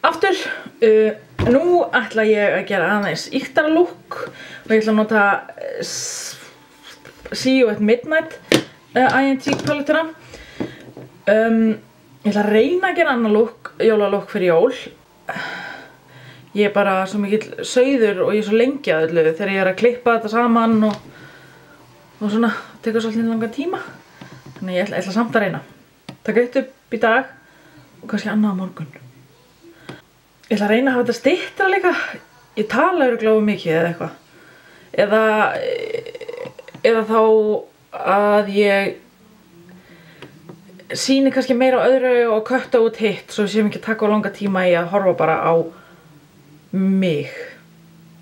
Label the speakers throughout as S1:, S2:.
S1: aftur. Nú ætla ég að gera aðeins ýktara lúk og ég ætla að nota See You at Midnight INT palettuna. Ég ætla að reyna að gera annan lúk, jólalúk fyrir jól. Ég bara svo mikill sauður og ég svo lengi að öllu þegar ég að klippa þetta saman og svona, tekur svolítið langan tíma. Þannig ég ætla samt að reyna. Taka eitt upp í dag og kannski annað á morgun. Ég ætla að reyna að hafa þetta styttra líka. Ég tala örugglega of mikið eða eitthvað. Eða þá að ég sýni kannski meira á öðru og kötta út hitt svo við séum ekki að taka á langa tíma í að horfa bara á mig.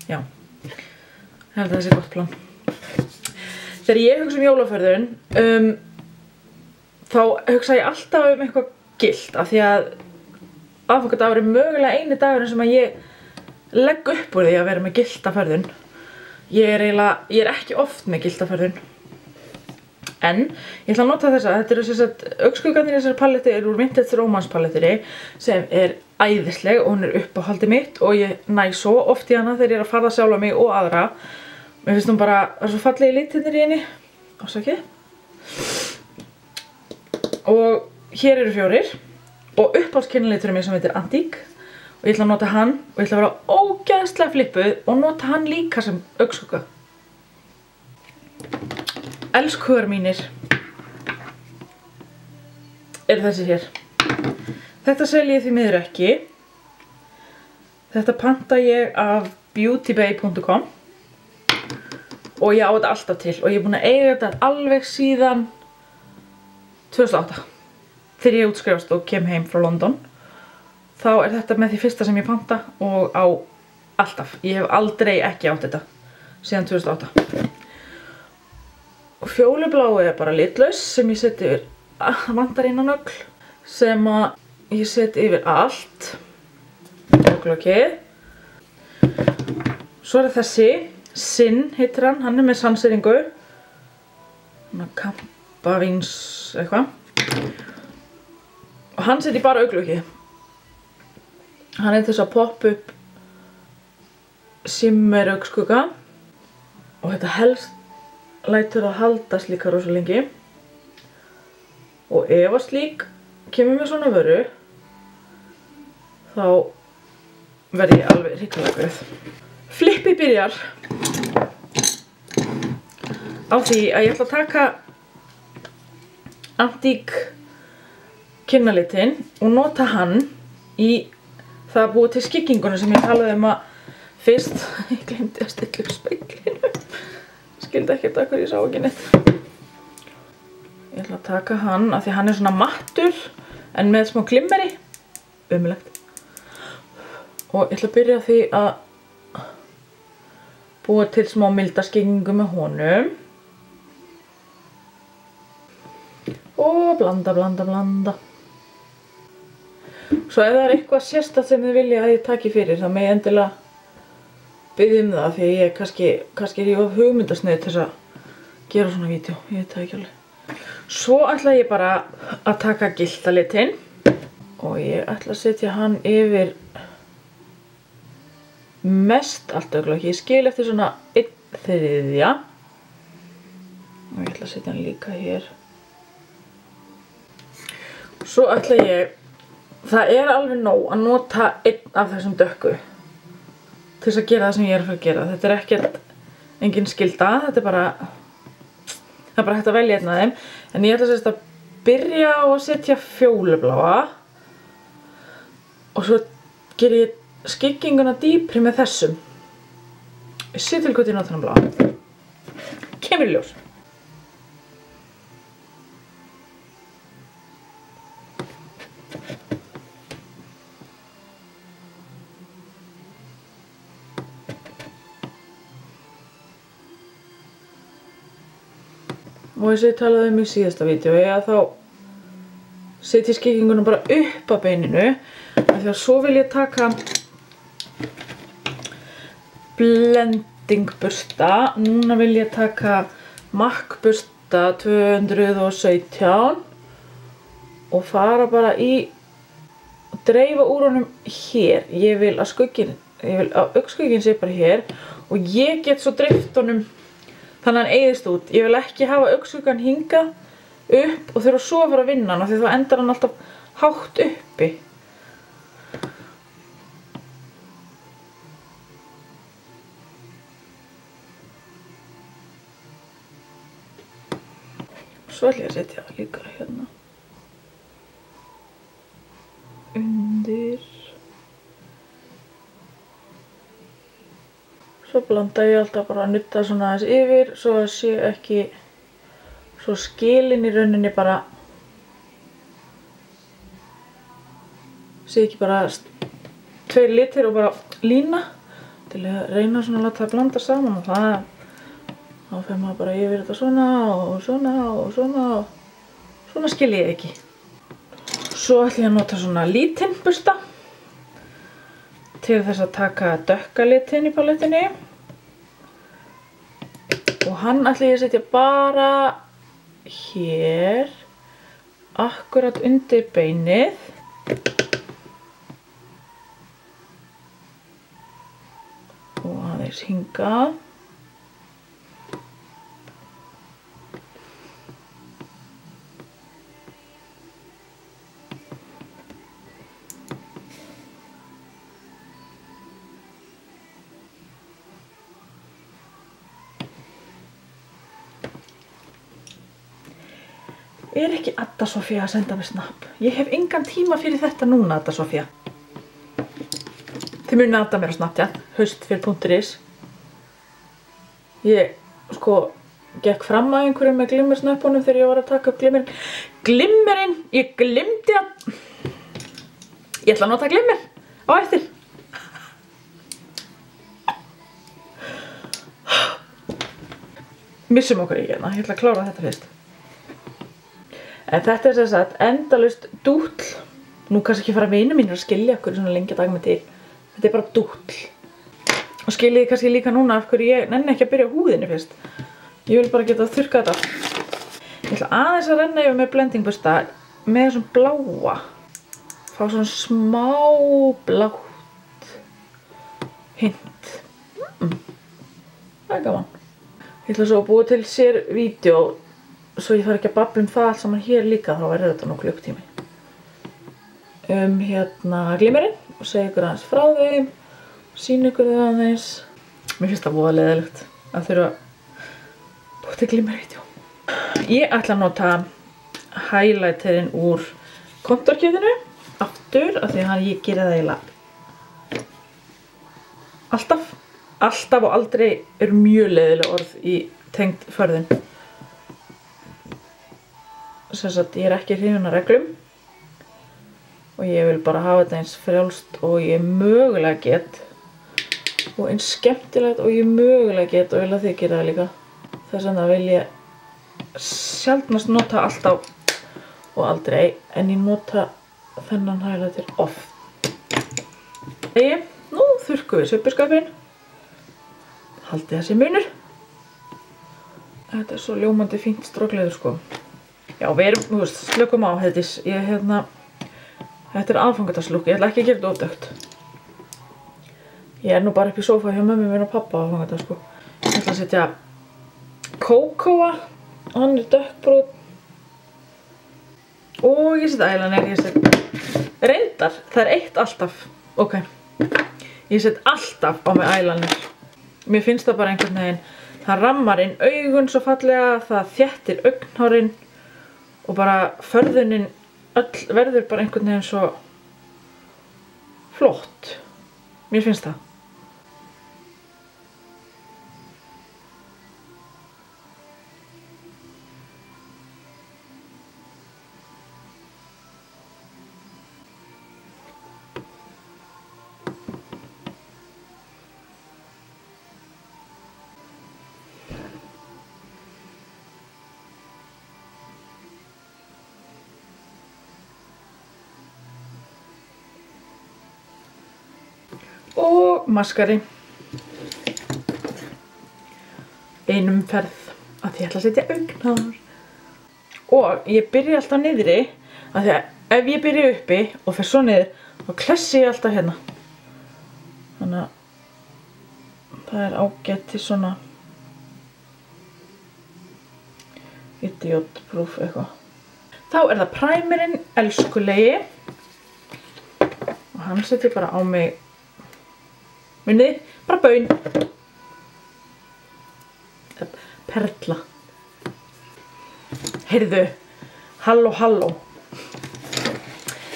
S1: Já, ég held að það sé gott plan. Þegar ég hugsa jólaferðun, þá hugsa ég alltaf eitthvað gilt af því að aðfangadagur mögulega eini dagurinn sem að ég legg upp úr því að vera með gilta ferðun. Ég er ekki oft með gilta ferðun. En ég ætla að nota þessa. Þetta eru sem sagt augnskuggarnir í þessari paletti eru úr Vintage Romance palettinni sem er æðisleg og hún er uppáhaldið mitt og ég næ svo oft í hana þegar ég er að farða sjálfa mig og aðra. Mér finnst hún bara, það er svo fallegi litirnir í henni. Ásakið. Og hér eru 4 og uppáhaldskynliturinn minn sem heitir Antique og ég ætla að nota hann og ég ætla að vera ógeðslega flippuð og nota hann líka sem augnskugga. Elskugar mínir eru þessi hér. Þetta sel ég því miður ekki. Þetta panta ég af beautybay.com og ég á þetta alltaf til og ég er búin að eiga þetta alveg síðan 2008 þegar ég útskrifast og kem heim frá London. Þá er þetta með því fyrsta sem ég panta og á alltaf. Ég hef aldrei ekki átt þetta síðan 2008. Og fjólubláu er bara litlaus sem ég seti yfir, vantar eina nögl sem að ég seti yfir allt. Augnlokið. Svo er þessi, Sinn heitir hann er með sannsýringu. Svona kampavíns eitthvað. Og hann seti bara augnlokið. Hann er þess að pop-up shimmer augnskugga og þetta helst lætur að haldast líka rosa lengi og ef að slík kemur með svona vöru þá verð ég alveg hrikalega glöð. Flippi byrjar á því að ég ætla að taka Antique kinnalitinn og nota hann í það að búa til skygginguna sem ég talaði að fyrst ég glemdi að stilla upp speglinu. Skildi ekkert að hverju ég sá ekki neitt. Ég ætla að taka hann af því hann er svona mattur en með smá glimmeri. Ömurlegt. Og ég ætla að byrja á því að búa til smá milda skyggingu með honum. Og blanda. Svo ef það er eitthvað sérstakt sem þið vilja að ég taki fyrir þá með ég endilega biðja það því að ég kannski er ég of hugmyndasnauð til þess að gera svona vídeó, ég veit það ekki alveg. Svo ætla ég bara að taka gilta litinn og ég ætla að setja hann yfir mest allt augnlokið. Ég skil eftir svona 1/3 og ég ætla að setja hann líka hér. Svo ætla ég, það er alveg nóg að nota einn af þessum dökku til þess að gera það sem ég er að fara að gera. Þetta er ekkert, engin skylda, þetta er bara, það er bara hægt að velja einn af þeim. En ég ætla sérst að byrja á að setja fjólubláa og svo ger ég skygginguna dýpri með þessum. Ég sé til hvort ég nota hann bláa. Kemur í ljós. Og eins og ég talaði um í síðasta vídeói að þá setja ég skygginguna bara upp að beininu af því að svo vil ég taka blending bursta. Núna vil ég taka MAC bursta 217 og fara bara í dreifa úr honum hér. Ég vil að augnskugginn sé bara hér og ég get svo dreift honum þannig að hann eyðist út. Ég vil ekki hafa augnskugginn hingað upp og þurfa svo að fara að vinna hann, því þá endar hann alltaf hátt uppi. Svo ætla ég að setja líka hérna undir. Svo blanda ég alltaf bara að nutta svona aðeins yfir svo að sé ekki, svo skilin í rauninni bara, sé ekki bara tveir litir og bara lína til að reyna svona að láta það blanda saman og það. Þá fer maður bara yfir þetta svona og svona og svona og svona skil ég ekki. Svo ætla ég að nota svona lítinn bursta til þess að taka dökka litinn í palettinni. Og hann ætla ég að setja bara hér, akkurat undir beinið. Og aðeins hingað. Er ekki Adda Sofía að senda mér snapp? Ég hef engan tíma fyrir þetta núna, Adda Sofía. Þið munið adda mér á Snapchat, haustfyr.is. Ég, gekk fram að einhverjum með glimmersnappunum þegar ég var að taka upp glimmerinn. Glimmerinn, ég glimti að... Ég ætla að nota glimmer á eftir. Missum okkur ekki hérna, ég ætla að klára þetta fyrst. En þetta er sem sagt endalaust dútl. Nú kannski ekki fara vinir mínir að skilja okkur svona lengi að taka mig til. Þetta er bara dútl. Og skiljiði kannski líka núna af hverju ég nenni ekki að byrja á húðinni fyrst. Ég vil bara geta að þurrka þetta. Ég ætla aðeins að renna yfir með blendingbursta með þessum bláa. Fá svona smá blátt hint. Það er gaman. Ég ætla svo að búa til sér vídeó svo ég þarf ekki að babla það allt saman hér líka, þá verður þetta nú klukktími. Glimmerinn og segja ykkur aðeins frá þeim, sýna ykkur þau aðeins. Mér finnst það voða leiðilegt að þurfa að búa til glimmervídeó. Ég ætla að nota highlighterinn úr kontorkjötinu aftur, af því að ég geri það eiginlega alltaf. Alltaf og aldrei mjög leiðileg orð í tengd förðun. Ég er ekki hrifin af reglum og ég vil bara hafa þetta eins frjálst og ég mögulega get og eins skemmtilegt og ég mögulega get og vil að þið gera það líka. Þess vegna vil ég sjaldnast nota alltaf og aldrei, en ég nota þennan highlighter oft. Nú þurrkum við svipurskapinn. Haldið þessi munur. Þetta er svo ljómandi fínt strókleður Já, við erum, slökum á, þetta er aðfangadagslúk, ég ætla ekki að gera þetta ódögt. Ég er nú bara upp í sófa hjá mömmu minn og pappa aðfangadag, Ég ætla að setja kókóa, hann er dökkbrúnn. Og ég set eyeliner, reyndar, það er eitt alltaf, Ég set alltaf á mig eyeliner. Mér finnst það bara einhvern veginn, það rammar inn augun svo fallega, það þéttir augnhárin. Og bara förðunin öll verður bara einhvern veginn svo flott. Mér finnst það. Og maskari. Einum ferð að ég ætla að setja augnhár. Og ég byrja alltaf niðri, af því að ef ég byrja uppi og fer svo niður, og klessi ég alltaf hérna. Þannig að það er ágætt til svona idiot proof eitthvað. Þá er það primerinn, elskulegi. Og hann setur bara á mig, munið, bara baun. Perla. Heyrðu, halló.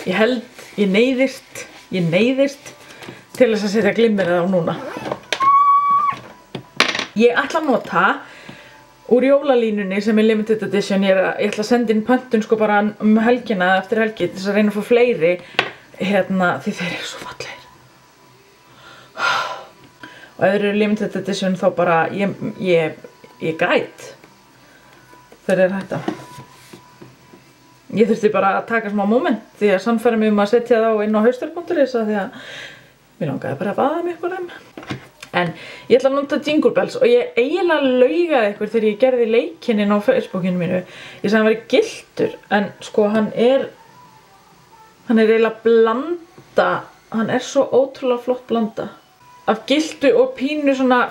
S1: Ég held, ég neyðist til þess að setja glimmerið á núna. Ég ætla að nota úr jólalínunni sem er limited edition. Ég ætla að senda inn pöntun sko bara helgina eftir helgi til þess að reyna að fá fleiri því þeir eru svo fallegir. Og ef þeir eru limited edition þá bara ég græt þegar þeir eru hætta. Ég þurfti bara að taka smá moment því að sannfæra mig að setja þá inn á haustar.is því að mér langaði bara að vaða mig upp á þeim. En ég ætla að nota Jingle Bells og ég eiginlega laugaði ykkur þegar ég gerði leikinn inn á Facebookinu mínu. Ég sagði hann væri gylltur en sko hann er eiginlega blanda, hann er svo ótrúlega flott blanda. Af gylltu og pínu svona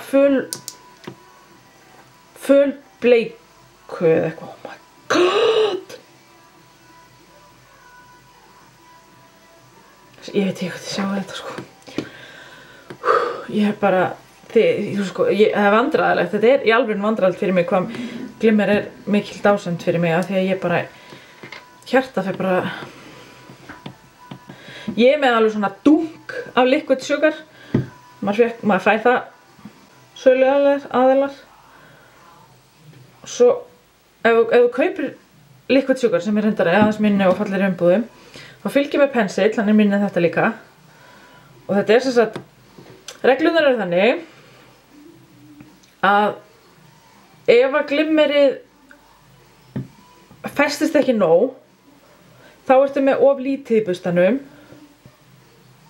S1: fölbleiku eða eitthvað, oh my god! Ég veit ekki hvað þið sjáu þetta sko. Ég er bara, það er vandræðilegt, þetta er í alveg vandræðilegt fyrir mig hvað glimmer er mikil dásend fyrir mig af því að ég bara, hjarta fyrir bara, ég er með alveg svona dunk af liquid sugar, maður fær það sölu aðeinar, svo ef þú kaupir liquid sugar sem er reyndar aðeins minni og fallir í umbúðum, þá fylgir með pensill, hann er minni en þetta líka og þetta er sem sagt, reglunar eru þannig að ef að glimmerið festist ekki nóg þá ertu með of lítið í bustanum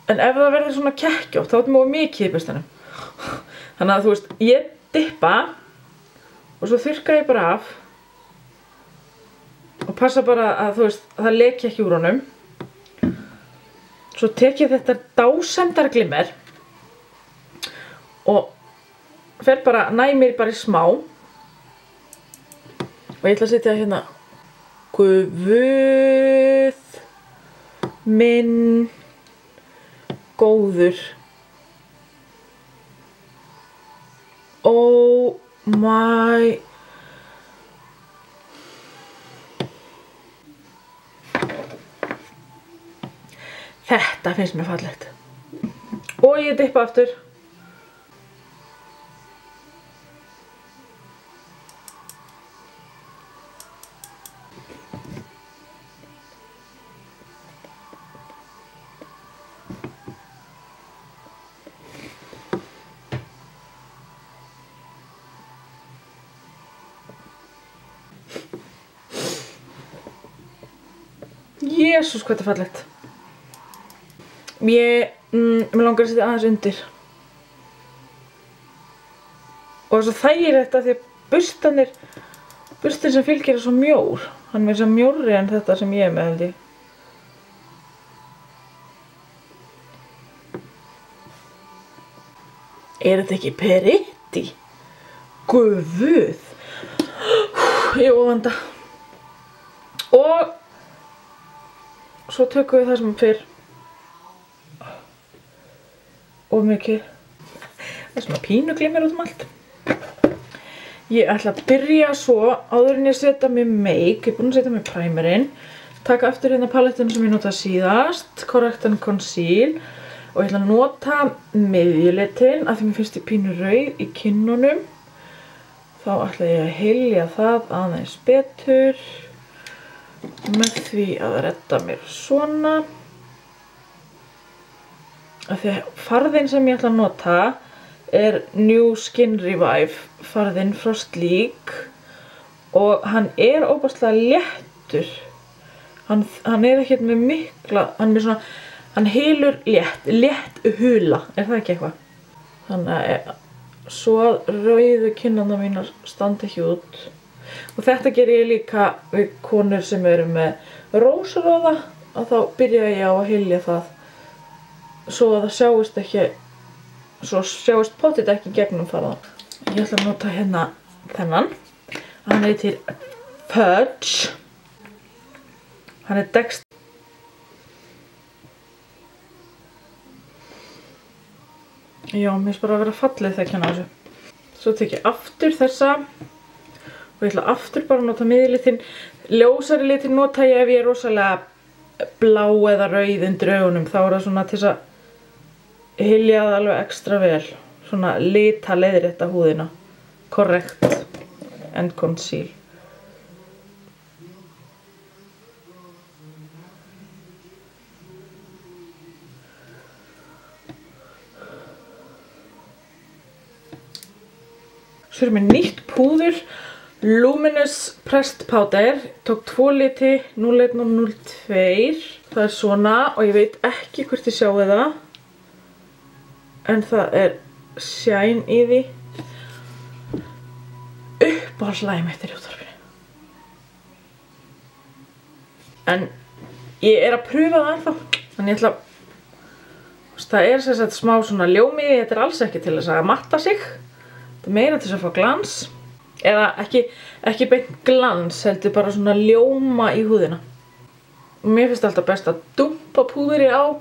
S1: en ef það verður svona kekkjótt þá ertu með of mikið í bustanum þannig að þú veist, ég dippa og svo þurrka ég bara af og passa bara að þú veist, það leki ekki úr honum svo tek ég þetta dásendar glimmer og fer bara, næmir bara í smá og ég ætla að setja hérna Guð minn góður oh my þetta finnst mér fallegt og ég dippa aftur Jesús, hvað þetta er fallegt. Mér langar að setja aðeins undir. Og þess að þægir þetta því að bustin sem fylgir er svo mjór. Hann er svo mjórri en þetta sem ég er með held ég. Er þetta ekki peritti? Guð. Ég ofanda. Og svo tökum við það sem fyrr of mikið. Það er svona pínuglimmer út allt. Ég ætla að byrja svo áður en ég setja mig make. Ég er búin að setja mig primerinn. Taka eftir hérna palettinu sem ég notaði síðast. Correct and Conceal. Og ég ætla að nota miðjulitin af því mér finnst ég pínu rauð í kinnunum. Þá ætla ég að hylja það aðeins betur. Með því að redda mér svona af því að farðinn sem ég ætla að nota er New Skin Revive farðinn frá Sleek og hann er óbærslega léttur hann er ekkert með mikla hann hylur létt hula, er það ekki eitthvað þannig að svo að rauðu kinnarnar mínar standa ekki út. Og þetta ger ég líka við konur sem eru með rósröða og þá byrja ég á að hylja það svo að það sjáist ekki, svo sjáist pottit ekki gegnum farðan. Ég ætla að nota hérna þennan. Hann heitir Fudge. Hann er Dexter. Já, mér finnst bara að vera fallið þegar ég kenna þessu. Svo tek ég aftur þessa og ég ætla aftur bara að nota miðlitinn. Ljósari litin nota ég ef ég er rosalega blá eða rauð undir augunum. Þá er það svona til þess að hylja það alveg ekstra vel. Svona lita leiðrétta húðina. Correct and conceal. Svo erum við nýtt púður, Luminous Pressed Powder, tók 2 liti, 01 og 02, það er svona og ég veit ekki hvort ég sjáu það, en það er shine í því, uppáhaldslægi mitt í útvarpinu. En ég er að pröfa það ennþá, þannig ég ætla að, það er sem sagt smá svona ljómiði, þetta er alls ekki til þess að matta sig. Þetta er meira til þess að fá glans, eða ekki beint glans, heldur bara svona ljóma í húðina. Og mér finnst alltaf best að dumpa púðri á,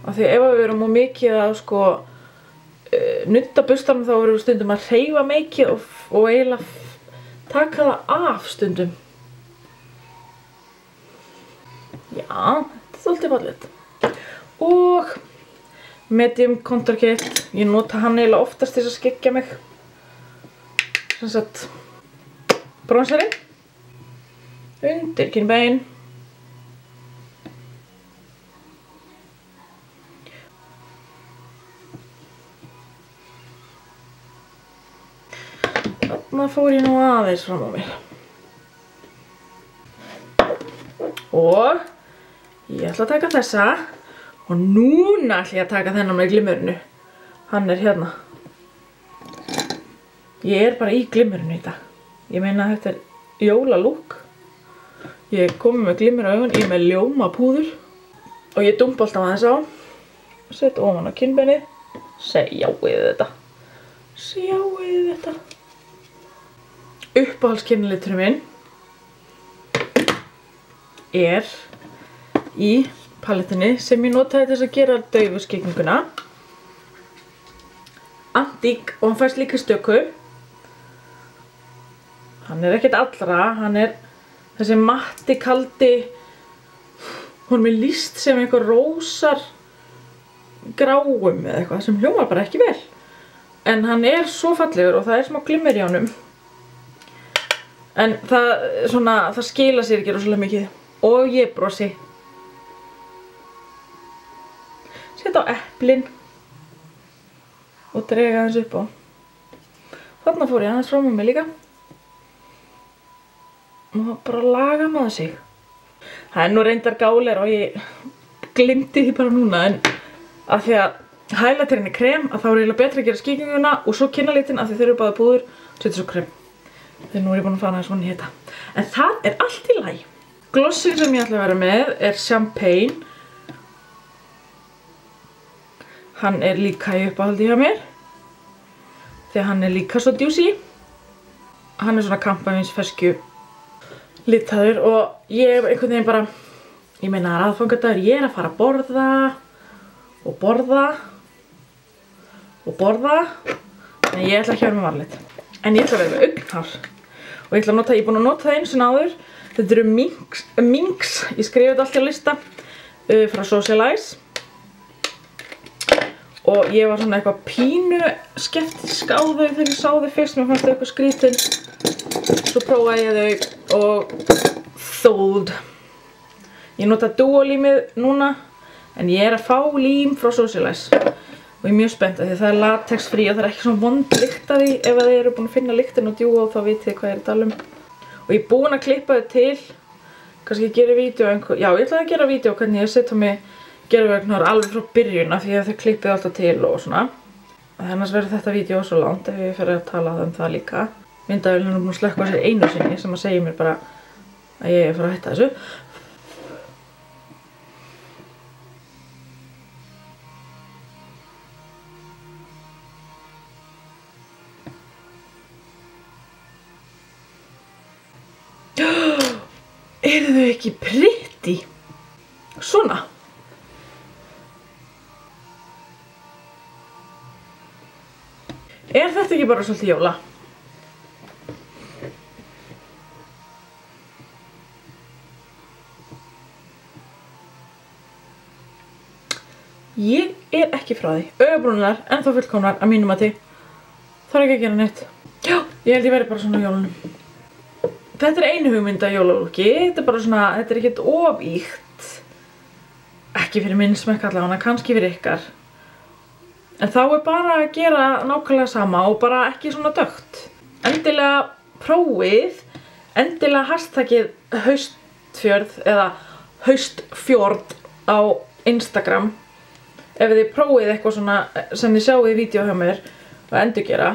S1: af því ef við erum mikið að sko nudda bustanum þá erum við stundum að hreyfa mikið og eiginlega taka það af stundum. Já, þetta er svolítið fallegt. Og medium contour kit, ég nota hann eiginlega oftast til þess að skeggja mig. Sem sagt bronsari undir kinnbein. Þarna fór ég nú aðeins fram á mér. Og ég ætla að taka þessa. Og núna ætla ég að taka þennan með glimmerinu. Hann er hérna. Ég er bara í glimmerinu í dag. Ég meina að þetta er jólalúk. Ég er komið með glimmer á augun, ég er með ljóma púður. Og ég dumpa alltaf aðeins á. Sett ofan á kinnbeinið. Sjáið þetta. Sjáið þetta. Uppáhaldskinnliturinn minn er í palettinni sem ég notaði til þess að gera daufuskygginguna. Antík og hann fæst líka í stöku. Hann er ekkert allra, hann er þessi matti kaldi, honum er lýst sem einhver rósar gráum eða eitthvað sem hljómar bara ekki vel. En hann er svo fallegur og það er smá glimmer í honum. En það skila sér ekki rosalega mikið. Og ég brosi. Sett á eplin og drega aðeins upp á. Þarna fór ég aðeins frá mig líka. Og bara laga maður sig. Það er nú reyndar gáleira og ég glimti því bara núna, en af því að highlighterinn er krem, að þá er eiginlega betra að gera skygginguna og svo kinnalitin af því þeir eru báðir púður, setja svo krem. Þegar nú er ég búin að fara aðeins svona í þetta. En það er allt í lagi. Glossin sem ég ætla að vera með er Champagne. Hann er líka í uppáhaldi hjá mér. Þegar hann er líka svo djúsi. Hann er svona kampavíns ferskju litaður og ég er einhvern veginn bara, ég meina það er aðfangadagur, ég er að fara að borða og borða og borða. En ég ætla ekki að vera með varlit. En ég ætla að vera með augnhár. Og ég ætla að nota, ég er búin að nota það einu sinni áður. Þetta eru Minx, ég skrifa þetta allt í á lista frá Socialize. Og ég var svona eitthvað pínu skeptisk á þau þegar ég sá þau fyrst, mér fannst þau eitthvað skrítin. Svo prófaði ég þau og þóð. Ég nota Duo-límið núna, en ég er að fá lím frá Socialize. Og ég er mjög spennt af því það er latex frí og það er ekki svona vond lykt af því. Ef þið eru búin að finna lyktin á Duo þá vitið þið hvað ég er að tala um. Og ég er búin að klippa þau til. Kannski ég geri vídeo einhver... Já, ég ætlaði að gera vídeo hvernig ég setja mig gerviaugnhár alveg frá byrjun af því að þau klippið alltaf til og svona. Annars verður þetta vídeo svo langt ef ég fer að tala um það líka. Myndavélinn er búin að slökkva sér einu sinni sem að segja mér bara að ég er að hætta þessu. Eru þau ekki pretty? Svona. Er þetta ekki bara svolítið jóla? Ég er ekki frá því. Augabrúnirnar, ennþá fullkomnar að mínum mati. Þarf ekki að gera neitt. Já, ég held ég verði bara svona á jólunum. Þetta er einu hugmynd að jólalúki. Þetta er bara svona, þetta er ekkert of íkt. Ekki fyrir minn smekk allavega, kannski fyrir ykkar. En þá er bara að gera nákvæmlega sama og bara ekki svona dökkt. Endilega prófið, endilega hashtagið haustfjörð eða haustfjord á Instagram. Ef þið prófið eitthvað svona sem þið sjáu í vídeo hjá mér og endurgera,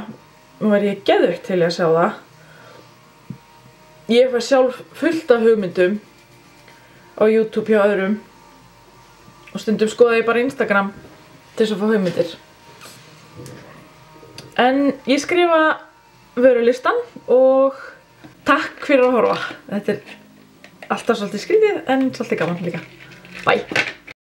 S1: nú er ég geðveikt til að sjá það. Ég fæ sjálf fullt af hugmyndum á YouTube hjá öðrum og stundum skoða ég bara Instagram til þess að fá hugmyndir. En ég skrifa vörulistan og takk fyrir að horfa. Þetta er alltaf svolítið skrítið en svolítið gaman líka. Bye!